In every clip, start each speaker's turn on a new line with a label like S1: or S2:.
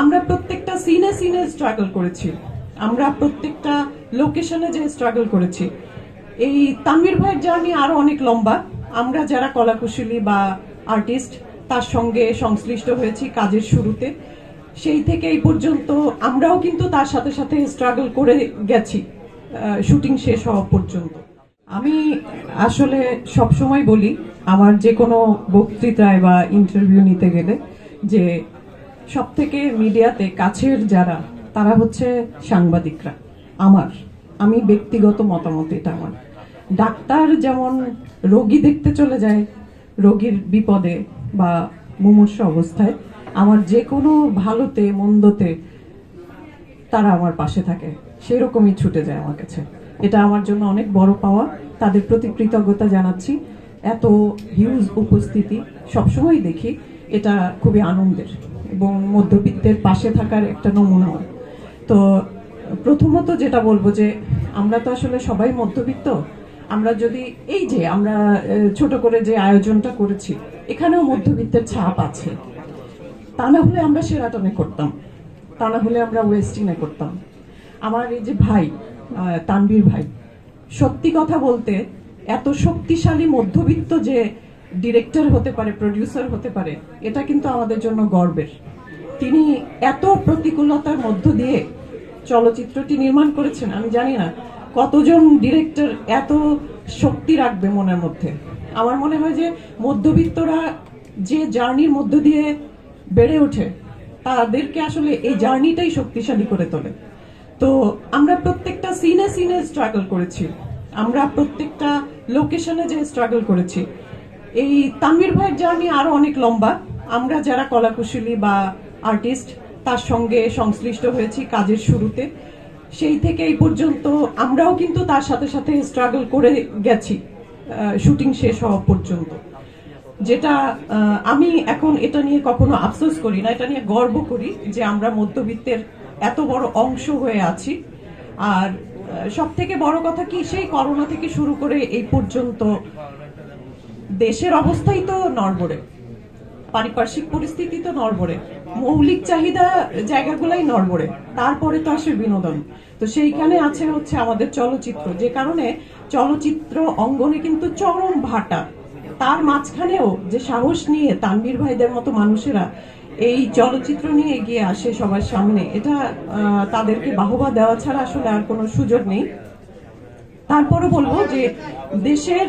S1: আমরা প্রত্যেকটা সিনে সিনে স্ট্রাগল করেছি, আমরা প্রত্যেকটা লোকেশনে যে স্ট্রাগল করেছি। এই তানভীর ভাইয়ের জার্নি আরো অনেক লম্বা। আমরা যারা কলাকুশলী বা আর্টিস্ট তার সঙ্গে সংশ্লিষ্ট হয়েছি কাজের শুরুতে, সেই থেকে এই পর্যন্ত আমরাও কিন্তু তার সাথে সাথে স্ট্রাগল করে গেছি শুটিং শেষ হওয়া পর্যন্ত। আমি আসলে সবসময় বলি আমার যে কোনো বক্তৃতায় বা ইন্টারভিউ নিতে গেলে যে সব থেকে মিডিয়াতে কাছের যারা তারা হচ্ছে সাংবাদিকরা। আমি ব্যক্তিগত মতামত এটা আমার। ডাক্তার যেমন রোগী দেখতে চলে যায় রোগীর বিপদে বা মুমূর্ষু অবস্থায়, আমার যে কোনো ভালোতে মন্দতে তারা আমার পাশে থাকে, সেরকমই ছুটে যায় আমার কাছে। এটা আমার জন্য অনেক বড় পাওয়া, তাদের প্রতি কৃতজ্ঞতা জানাচ্ছি। এত হিউজ উপস্থিতি সবসময় দেখি, এটা খুবই আনন্দের এবং মধ্যবিত্তের পাশে থাকার একটা নমুনা। তো প্রথমত যেটা বলবো যে আমরা তো আসলে সবাই মধ্যবিত্ত। আমরা যদি এই যে আমরা ছোট করে যে আয়োজনটা করেছি, এখানেও মধ্যবিত্তের ছাপ আছে। তা না হলে আমরা শেরাটনে করতাম, তা না হলে আমরা ওয়েস্টিনে করতাম। আমার এই যে ভাই তানভীর ভাই, সত্যি কথা বলতে এত শক্তিশালী মধ্যবিত্ত যে ডিরেক্টর হতে পারে, প্রডিউসার হতে পারে, এটা কিন্তু আমাদের জন্য গর্বের। তিনি এত প্রতিকূলতার মধ্য দিয়ে চলচ্চিত্রটি নির্মাণ করেছেন। আমি জানি না কতজন ডিরেক্টর এত শক্তি রাখবে মনের মধ্যে। আমার মনে হয় যে মধ্যবিত্তরা যে জার্নির মধ্য দিয়ে বেড়ে ওঠে, তাদেরকে আসলে এই জার্নিটাই শক্তিশালী করে তোলে। তো আমরা প্রত্যেকটা সিনে সিনে স্ট্রাগল করেছি, আমরা প্রত্যেকটা লোকেশনে যে স্ট্রাগল করেছি। এই তানভীর ভাইয়ের জার্নি আরো অনেক লম্বা। আমরা যারা কলাকুশলী বা আর্টিস্ট তার সঙ্গে সংশ্লিষ্ট হয়েছি কাজের শুরুতে, সেই থেকে এই পর্যন্ত আমরাও কিন্তু তার সাথে সাথে স্ট্রাগল করে গেছি শুটিং শেষ হওয়া পর্যন্ত। যেটা আমি এখন এটা নিয়ে কখনো আফসোস করি না, এটা নিয়ে গর্ব করি যে আমরা মধ্যবিত্তের এত বড় অংশ হয়ে আছি। আর সব থেকে বড় কথা কি, সেই করোনা থেকে শুরু করে এই পর্যন্ত দেশের অবস্থাই তো নড়বড়ে, পারিপার্শ্বিক পরিস্থিতি তো নড়বড়ে, মৌলিক চাহিদা জায়গাগুলাই নড়বড়ে, তারপরে তো আসে বিনোদন। তো সেইখানে আছে হচ্ছে আমাদের চলচ্চিত্র, যে কারণে চলচ্চিত্র অঙ্গনে কিন্তু চরম ভাটা। তার মাঝখানেও যে সাহস নিয়ে তানভীর ভাইদের মতো মানুষেরা এই চলচ্চিত্র নিয়ে এগিয়ে আসে সবার সামনে, এটা তাদেরকে বাহবা দেওয়া ছাড়া আসলে আর কোনো সুযোগ নেই। তারপরে বলবো যে দেশের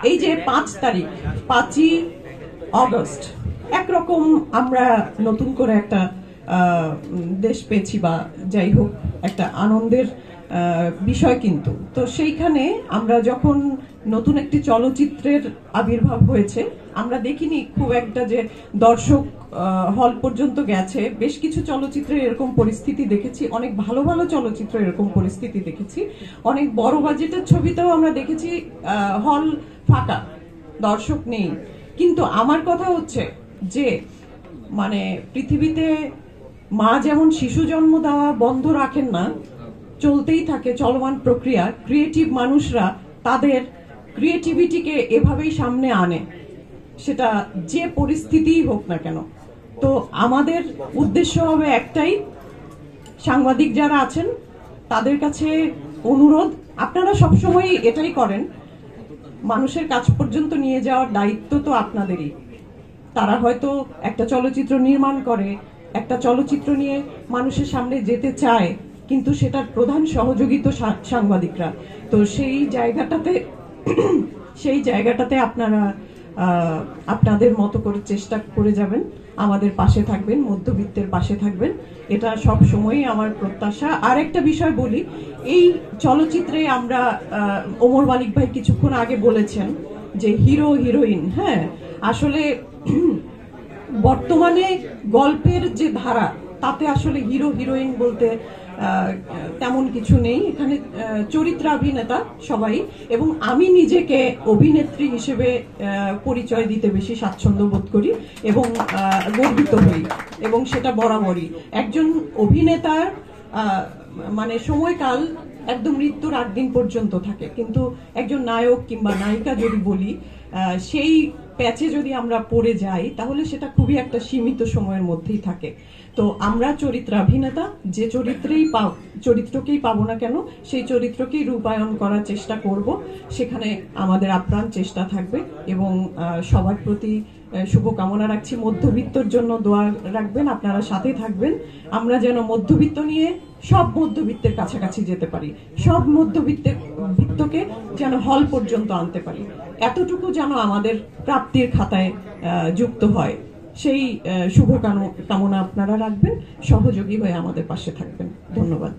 S1: এই যে 5 তারিখ, 5ই অগস্ট, একরকম আমরা নতুন করে একটা দেশ পেয়েছি, বা যাই হোক একটা আনন্দের বিষয়। কিন্তু তো সেইখানে আমরা যখন নতুন একটি চলচ্চিত্রের আবির্ভাব হয়েছে, আমরা দেখিনি খুব একটা যে দর্শক হল পর্যন্ত গেছে। বেশ কিছু চলচ্চিত্রে এরকম পরিস্থিতি দেখেছি, অনেক ভালো ভালো চলচ্চিত্র এরকম পরিস্থিতি দেখেছি, অনেক বড় বাজেটের ছবিতেও আমরা দেখেছি হল ফাঁকা, দর্শক নেই। কিন্তু আমার কথা হচ্ছে যে মানে পৃথিবীতে মা যেমন শিশু জন্ম দেওয়া বন্ধ রাখেন না, চলতেই থাকে চলমান প্রক্রিয়া। ক্রিয়েটিভ মানুষরা তাদের ক্রিয়েটিভিটিকে এভাবেই সামনে আনে, সেটা যে পরিস্থিতিই হোক না কেন। তো আমাদের উদ্দেশ্য হবে একটাই, সাংবাদিক যারা আছেন তাদের কাছে অনুরোধ, আপনারা সবসময় এটাই করেন, মানুষের কাছ পর্যন্ত নিয়ে যাওয়ার দায়িত্ব তো আপনাদেরই। তারা হয়তো একটা চলচ্চিত্র নির্মাণ করে, একটা চলচ্চিত্র নিয়ে মানুষের সামনে যেতে চায়, কিন্তু সেটার প্রধান সহযোগী তো সাংবাদিকরা। তো সেই জায়গাটাতে আপনারা আপনাদের মতো করে চেষ্টা করে যাবেন, আমাদের পাশে থাকবেন, মধ্যবিত্তের পাশে থাকবেন, এটা সব সময়ই আমার প্রত্যাশা। আর একটা বিষয় বলি, এই চলচ্চিত্রে আমরা ওমর মালিক ভাই কিছুক্ষণ আগে বলেছেন যে হিরো হিরোইন, হ্যাঁ আসলে বর্তমানে গল্পের যে ধারা, তাতে আসলে হিরো হিরোইন বলতে তেমন কিছু নেই। এখানে চরিত্রাভিনেতা সবাই, এবং আমি নিজেকে অভিনেত্রী হিসেবে পরিচয় দিতে বেশি স্বাচ্ছন্দ্য বোধ করি এবং গর্বিত হই, এবং সেটা বরাবরই। একজন অভিনেতার মানে সময়কাল একদম মৃত্যুর 8 দিন পর্যন্ত থাকে, কিন্তু একজন নায়ক কিংবা নায়িকা যদি বলি, সেই প্যাচে যদি আমরা পড়ে যাই তাহলে সেটা খুবই একটা সীমিত সময়ের মধ্যেই থাকে। তো আমরা চরিত্রাভিনেতা, যে চরিত্রকেই পাবো না কেন সেই চরিত্রকেই রূপায়ণ করার চেষ্টা করব, সেখানে আমাদের আপ্রাণ চেষ্টা থাকবে। এবং সবার প্রতি শুভকামনা রাখছি। মধ্যবিত্তর জন্য দোয়া রাখবেন, আপনারা সাথে থাকবেন। আমরা যেন মধ্যবিত্ত নিয়ে সব মধ্যবিত্তের কাছাকাছি যেতে পারি, সব মধ্যবিত্তকে যেন হল পর্যন্ত আনতে পারি, এতটুকু যেন আমাদের প্রাপ্তির খাতায় যুক্ত হয়। সেই শুভকামনা আপনারা রাখবেন, সহযোগী হয়ে আমাদের পাশে থাকবেন। ধন্যবাদ।